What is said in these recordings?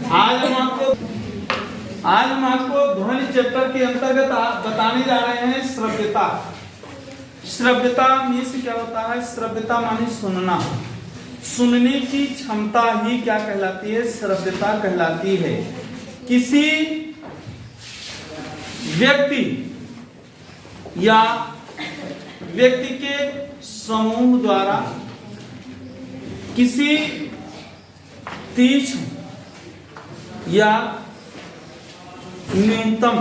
आज हम आपको ध्वनि चैप्टर के अंतर्गत बताने जा रहे हैं श्रव्यता। श्रव्यता मीन्स क्या होता है? श्रव्यता माने सुनना, सुनने की क्षमता ही क्या कहलाती है? श्रव्यता कहलाती है। किसी व्यक्ति या व्यक्ति के समूह द्वारा किसी तीक्ष्ण या न्यूनतम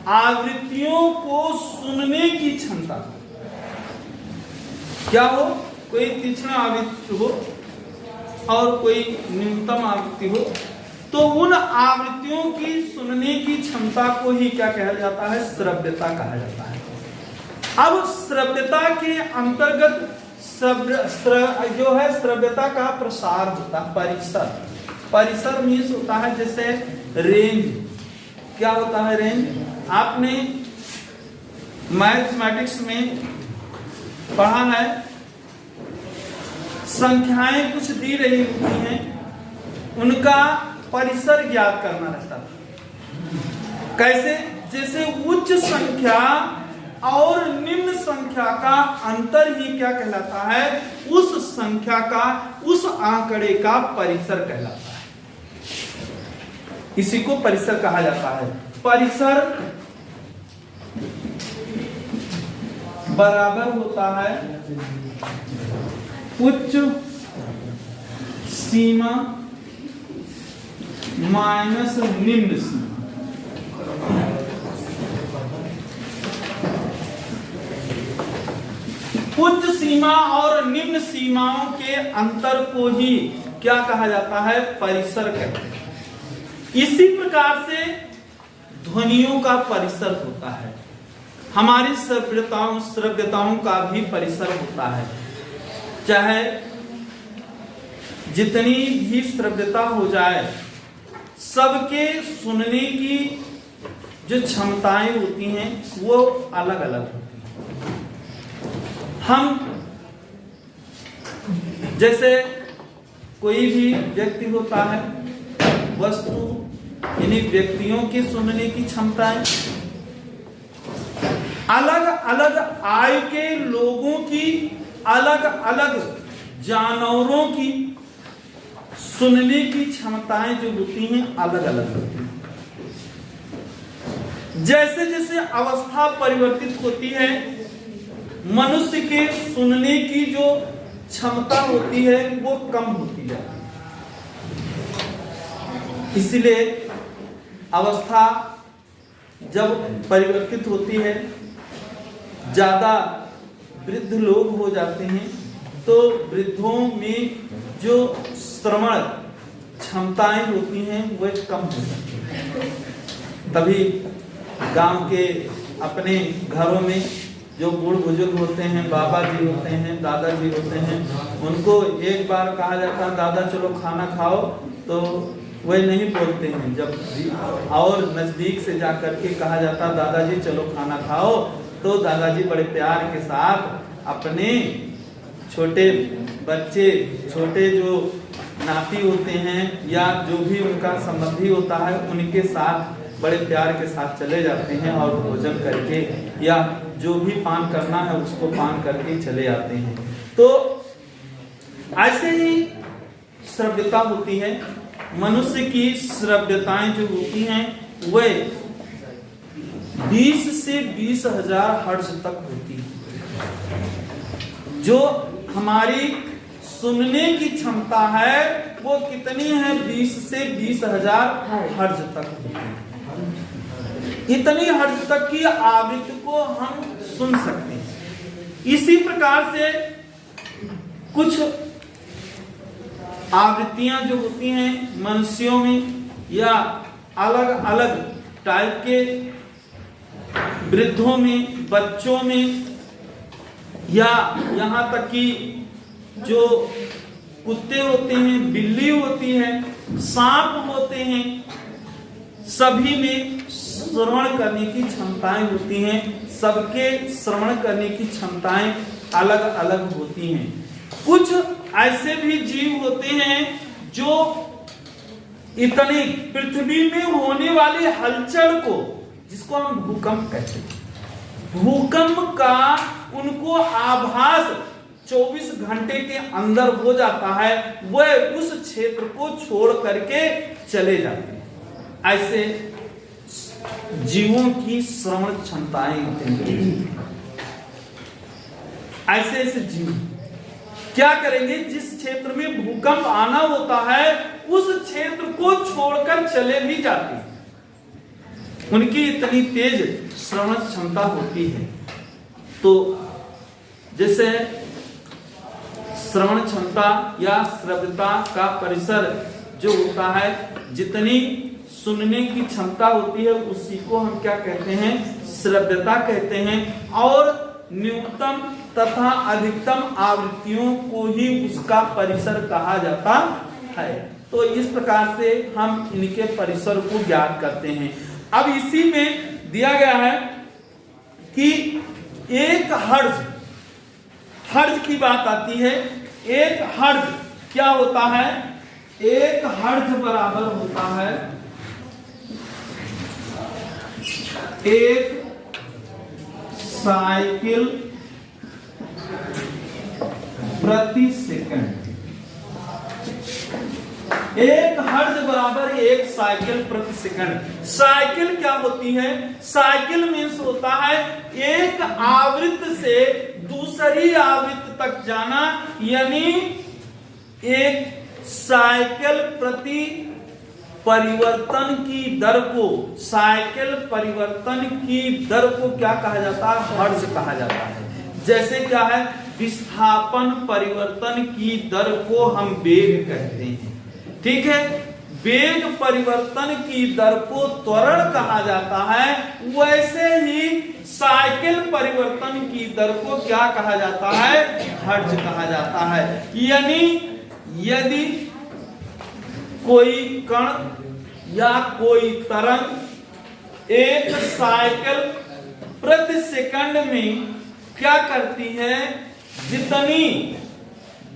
आवृत्तियों को सुनने की क्षमता, क्या हो? कोई तीक्ष्ण आवृत्ति हो और कोई न्यूनतम आवृत्ति हो, तो उन आवृत्तियों की सुनने की क्षमता को ही क्या कहा जाता है? श्रव्यता कहा जाता है। अब श्रव्यता के अंतर्गत जो है श्रव्यता का प्रसार होता है। परिसर, परिसर मीन्स होता है जैसे रेंज। क्या होता है रेंज? आपने मैथमेटिक्स में पढ़ा है, संख्याएं कुछ दी रही होती हैं, उनका परिसर ज्ञात करना रहता है। कैसे? जैसे उच्च संख्या और निम्न संख्या का अंतर ही क्या कहलाता है? उस संख्या का, उस आंकड़े का परिसर कहलाता है। इसी को परिसर कहा जाता है। परिसर बराबर होता है उच्च सीमा माइनस निम्न सीमा। उच्च सीमा और निम्न सीमाओं के अंतर को ही क्या कहा जाता है? परिसर कहते हैं। इसी प्रकार से ध्वनियों का परिसर होता है। हमारी श्रव्यताओं का भी परिसर होता है। चाहे जितनी भी श्रव्यता हो जाए, सबके सुनने की जो क्षमताएं होती हैं वो अलग अलग होती हैं। हम जैसे कोई भी व्यक्ति होता है, वस्तु यानी व्यक्तियों की सुनने की क्षमताएं, अलग अलग आयु के लोगों की, अलग अलग जानवरों की सुनने की क्षमताएं जो होती हैं अलग अलग होती हैं। जैसे जैसे अवस्था परिवर्तित होती है, मनुष्य के सुनने की जो क्षमता होती है वो कम होती है। इसलिए अवस्था जब परिवर्तित होती है, ज्यादा वृद्ध लोग हो जाते हैं, तो वृद्धों में जो श्रवण क्षमताएं होती हैं वह कम हो जाती हैं। तभी गांव के अपने घरों में जो बूढ़ बुजुर्ग होते हैं, बाबा जी होते हैं, दादाजी होते हैं, उनको एक बार कहा जाता है दादा चलो खाना खाओ, तो वह नहीं बोलते हैं। जब और नजदीक से जाकर के कहा जाता दादाजी चलो खाना खाओ, तो दादाजी बड़े प्यार के साथ अपने छोटे बच्चे, छोटे जो नाती होते हैं या जो भी उनका संबंधी होता है, उनके साथ बड़े प्यार के साथ चले जाते हैं और भोजन करके या जो भी पान करना है उसको पान करके चले आते हैं। तो ऐसे ही श्रव्यता होती है। मनुष्य की श्रव्यताएं जो होती हैं वह 20 से 20,000 हर्ट्ज तक होती है। जो हमारी सुनने की क्षमता है वो कितनी है? 20 से 20,000 हर्ट्ज तक होती है। इतनी हर्ट्ज तक की आवृत्ति को हम सुन सकते हैं। इसी प्रकार से कुछ आवृत्तियां जो होती हैं मनुष्यों में या अलग अलग टाइप के वृद्धों में, बच्चों में, या यहाँ तक कि जो कुत्ते होते हैं, बिल्ली होती है, सांप होते हैं, सभी में श्रवण करने की क्षमताएं होती हैं। सबके श्रवण करने की क्षमताएं अलग अलग होती हैं। कुछ ऐसे भी जीव होते हैं जो इतनी पृथ्वी में होने वाली हलचल को, जिसको हम भूकंप कहते हैं, भूकंप का उनको आभास 24 घंटे के अंदर हो जाता है, वह उस क्षेत्र को छोड़ करके चले जाते हैं। ऐसे जीवों की श्रवण क्षमताएं हैं। ऐसे जीव क्या करेंगे, जिस क्षेत्र में भूकंप आना होता है उस क्षेत्र को छोड़कर चले भी जाते हैं। उनकी इतनी तेज श्रवण क्षमता होती है। तो जैसे श्रवण क्षमता या श्रव्यता का परिसर जो होता है, जितनी सुनने की क्षमता होती है उसी को हम क्या कहते हैं, श्रव्यता कहते हैं। और न्यूनतम तथा अधिकतम आवृत्तियों को ही उसका परिसर कहा जाता है। तो इस प्रकार से हम इनके परिसर को ज्ञात करते हैं। अब इसी में दिया गया है कि एक हर्ज की बात आती है। एक हर्ज क्या होता है, एक हर्ज बराबर होता है एक साइकिल प्रति सेकंड। एक हर्ज बराबर एक साइकिल प्रति सेकंड। साइकिल क्या होती है, साइकिल मीन्स होता है एक आवृत्ति से दूसरी आवृत्ति तक जाना, यानी एक साइकिल प्रति परिवर्तन की दर को, साइकिल परिवर्तन की दर को क्या कहा जाता है, हर्ज कहा जाता है। जैसे क्या है, विस्थापन परिवर्तन की दर को हम वेग कहते हैं, ठीक है। वेग परिवर्तन की दर को त्वरण कहा जाता है। वैसे ही साइकिल परिवर्तन की दर को क्या कहा जाता है, हर्ज कहा जाता है। यानी यदि कोई कण या कोई तरंग एक साइकिल प्रति सेकंड में क्या करती है, जितनी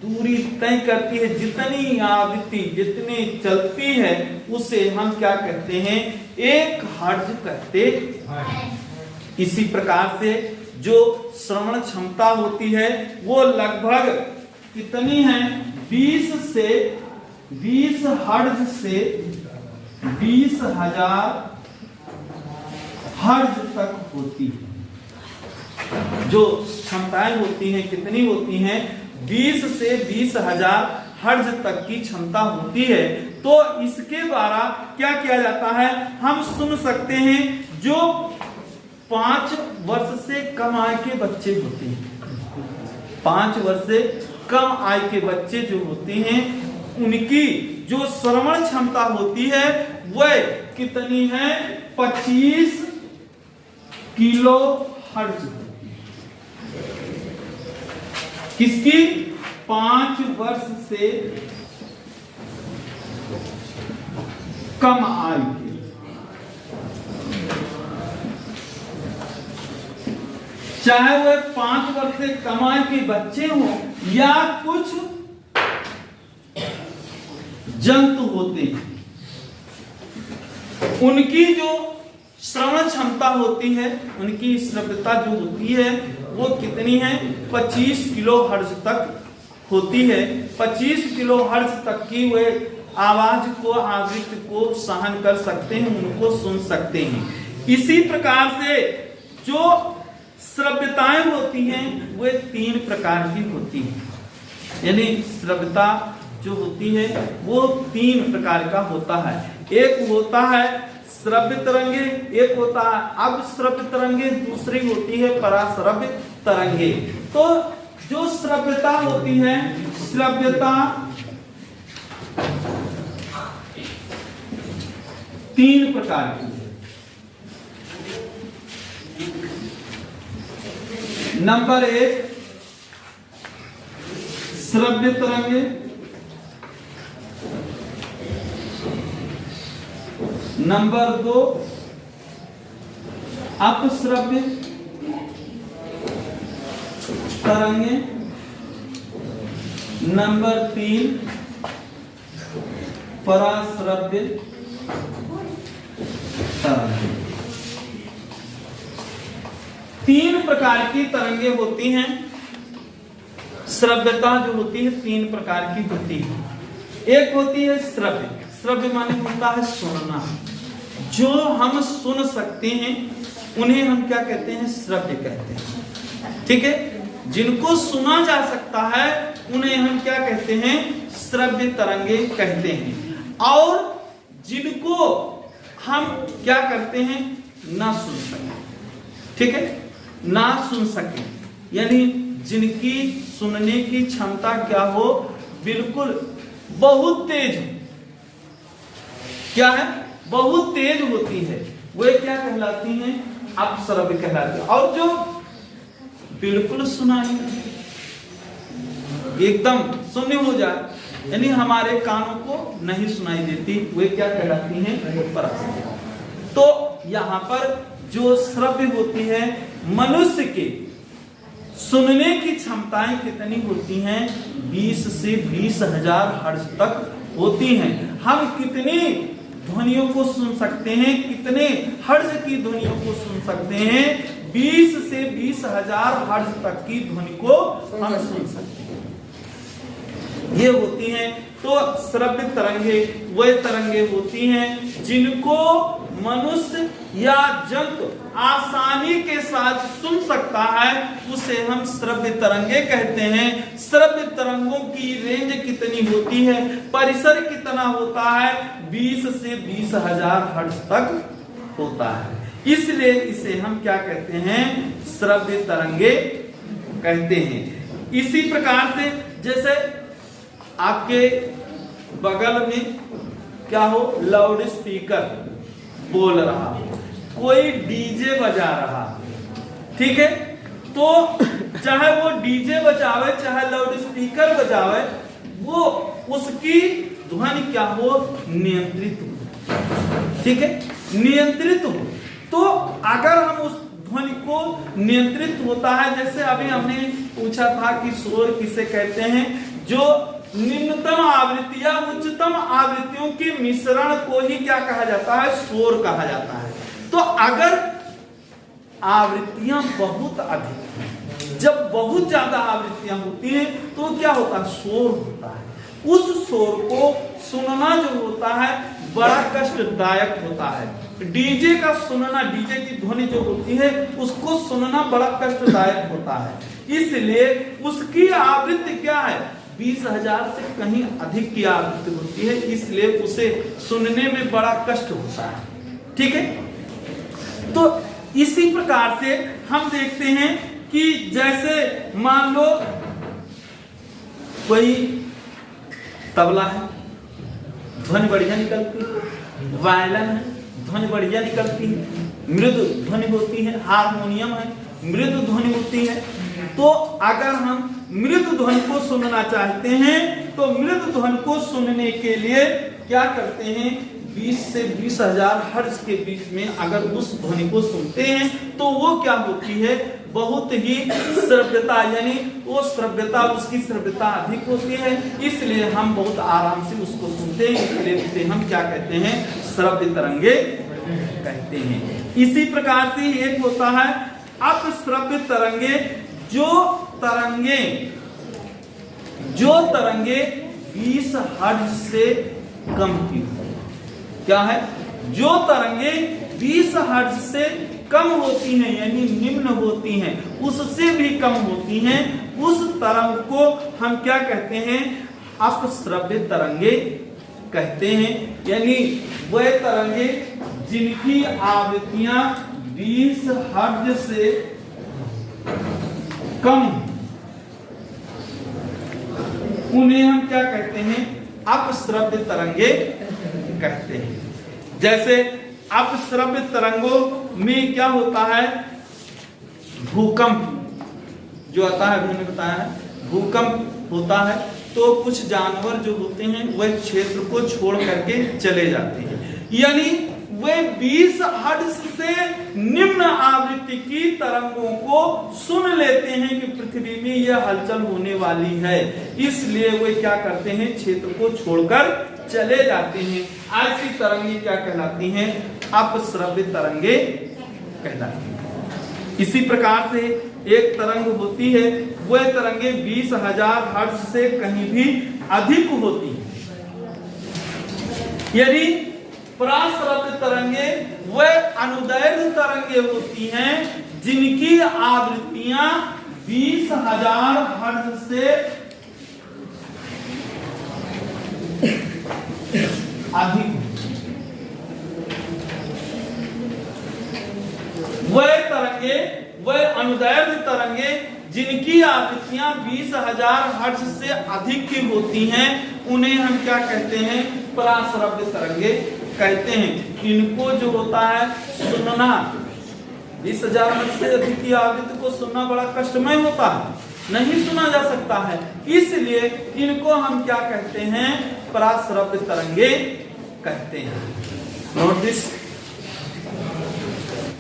दूरी तय करती है, जितनी आवृत्ति जितनी चलती है, उसे हम क्या कहते हैं, एक हर्ज कहते हैं। इसी प्रकार से जो श्रवण क्षमता होती है वो लगभग कितनी है, 20 हर्ज से 20,000 हर्ज तक होती है। जो क्षमताएं होती हैं कितनी होती हैं, 20 से 20,000 हर्ज तक की क्षमता होती है। तो इसके द्वारा क्या किया जाता है, हम सुन सकते हैं जो 5 वर्ष से कम आयु के बच्चे होते हैं, 5 वर्ष से कम आयु के बच्चे जो होते हैं, उनकी जो श्रवण क्षमता होती है वह कितनी है, 25 किलो हर्ज। किसकी, 5 वर्ष से कम आयु के। चाहे वह 5 वर्ष से कम आयु के बच्चे हों या कुछ जंतु होते हैं, उनकी जो श्रवण क्षमता होती है, उनकी श्रव्यता जो होती है वो कितनी है, 25 किलो हर्ज तक होती है। 25 किलो हर्ज तक की वे आवाज को, आवृत्ति को सहन कर सकते हैं, उनको सुन सकते हैं। इसी प्रकार से जो श्रव्यताएं होती हैं वे 3 प्रकार की होती हैं। यानी श्रव्यता जो होती है वो 3 प्रकार का होता है। एक होता है श्रव्य तरंगे, एक होता है अपश्रव्य तरंगे, दूसरी होती है पराश्रव्य तरंगे। तो जो श्रव्यता होती है, श्रव्यता 3 प्रकार की है। नंबर 1 श्रव्य तरंगे, नंबर 2 अपश्रव्य तरंगे, नंबर 3 पराश्रव्य तरंग। 3 प्रकार की तरंगे होती हैं। श्रव्यता जो होती है 3 प्रकार की होती है। एक होती है श्रव्य, श्रव्य माने होता है सुनना, जो हम सुन सकते हैं उन्हें हम क्या कहते हैं, श्रव्य कहते हैं। ठीक है, जिनको सुना जा सकता है उन्हें हम क्या कहते हैं, श्रव्य तरंगे कहते हैं। और जिनको हम क्या करते हैं, ना सुन सके, ठीक है, ना सुन सके यानी जिनकी सुनने की क्षमता क्या हो, बिल्कुल बहुत तेज, क्या है, बहुत तेज होती है, वे क्या कहलाती हैं, अपश्रव्य कहलाती है। और जो बिल्कुल सुनाई एकदम शून्य हो जाए यानी हमारे कानों को नहीं सुनाई देती, वे क्या कहलाती हैं, पराश्रव्य। तो यहां पर जो श्रव्य होती है, मनुष्य के सुनने की क्षमताएं कितनी होती हैं, 20 से 20,000 हर्ट्ज तक होती हैं। हम कितनी ध्वनियों को सुन सकते हैं, कितने हर्ट्ज की ध्वनियों को सुन सकते हैं, 20 से 20,000 हर्ट्ज तक की ध्वनि को हम सुन सकते हैं। ये होती हैं तो श्रव्य तरंगे वे तरंगे होती हैं जिनको मनुष्य या जंतु आसानी के साथ सुन सकता है, उसे हम श्रव्य तरंगे कहते हैं। श्रव्य तरंगों की रेंज कितनी होती है, परिसर कितना होता है, 20 से 20,000 हर्ट्ज तक होता है। इसलिए इसे हम क्या कहते हैं, श्रव्य तरंगे कहते हैं। इसी प्रकार से जैसे आपके बगल में क्या हो, लाउड स्पीकर बोल रहा, कोई डीजे बजा रहा, ठीक है, तो चाहे वो डीजे बजावे चाहे लाउड स्पीकर बजावे, वो उसकी ध्वनि क्या हो, नियंत्रित हो, ठीक है, नियंत्रित हो। तो अगर हम उस ध्वनि को नियंत्रित होता है, जैसे अभी हमने पूछा था कि शोर किसे कहते हैं, जो निम्नतम आवृत्ति या उच्चतम आवृत्तियों के मिश्रण को ही क्या कहा जाता है, शोर कहा जाता है। तो अगर आवृत्तियां बहुत अधिक हैं, जब बहुत ज्यादा आवृत्तियां होती हैं तो क्या होता है, शोर होता है। उस शोर को सुनना जो होता है बड़ा कष्टदायक होता है। डीजे का सुनना, डीजे की ध्वनि जो होती है उसको सुनना बड़ा कष्टदायक होता है। इसलिए उसकी आवृत्ति क्या है, 20,000 से कहीं अधिक की आवृत्ति होती है, इसलिए उसे सुनने में बड़ा कष्ट होता है, ठीक है। तो इसी प्रकार से हम देखते हैं कि जैसे मान लो कोई तबला है, ध्वनि बढ़िया निकलती है, वायलिन है, ध्वनि बढ़िया निकलती है, मृदु ध्वनि होती है, हारमोनियम है, मृदु ध्वनि होती है। तो अगर हम मृदु ध्वनि को सुनना चाहते हैं तो मृदु ध्वनि को सुनने के लिए क्या करते हैं, 20 से 20,000 हर्ट्ज के बीच में अगर उस ध्वनि को सुनते हैं तो वो क्या होती है, बहुत ही श्रव्यता, यानी वो श्रव्यता, उसकी श्रव्यता अधिक होती है, इसलिए हम बहुत आराम से उसको सुनते हैं, इसलिए उसे हम क्या कहते हैं, श्रव्य तरंगे कहते हैं। इसी प्रकार से एक होता है अपश्रव्य तरंगे, जो तरंगे 20 हर्ट्ज से कम की हो। क्या है, जो तरंगे 20 हर्ट्ज से कम होती हैं यानी निम्न होती हैं, उससे भी कम होती हैं, उस तरंग को हम क्या कहते हैं, अपश्रव्य तरंगे कहते हैं। यानी वह तरंगे जिनकी आवृत्तियां 20 हर्ट्ज से कम, उन्हें हम क्या कहते हैं, अपश्रव्य तरंगे कहते हैं। जैसे अपश्रव्य तरंगों में क्या होता है, भूकंप जो आता है, मैंने बताया है, भूकंप होता है तो कुछ जानवर जो होते हैं वह क्षेत्र को छोड़ करके चले जाते हैं, यानी वे 20 हर्ट्ज से निम्न आवृत्ति की तरंगों को सुन लेते हैं कि पृथ्वी में यह हलचल होने वाली है, इसलिए वे क्या करते हैं, क्षेत्र को छोड़कर चले जाते हैं, ऐसी तरंगे क्या कहलाती हैं? अपश्रव्य तरंगे कहलाती हैं। इसी प्रकार से एक तरंग होती है, वह तरंगे 20,000 हर्ट्ज से कहीं भी अधिक होती है। यदि पराश्रव्य तरंगे वह अनुदैर्घ्य तरंगे होती हैं जिनकी आवृत्तियां 20,000 हर्ट्ज से अधिक, वह अनुदैर्घ्य तरंगे जिनकी आवृत्तियां 20,000 हर्ट्ज से अधिक की होती हैं, उन्हें हम क्या कहते हैं? पराश्रव्य तरंगे कहते हैं। इनको जो होता है सुनना, 20,000 हर्ट्ज से अधिक की आवृत्ति को सुनना बड़ा कष्टमय होता है, नहीं सुना जा सकता है, इसलिए इनको हम क्या कहते हैं? पराश्रव्य तरंगे कहते हैं। Note this.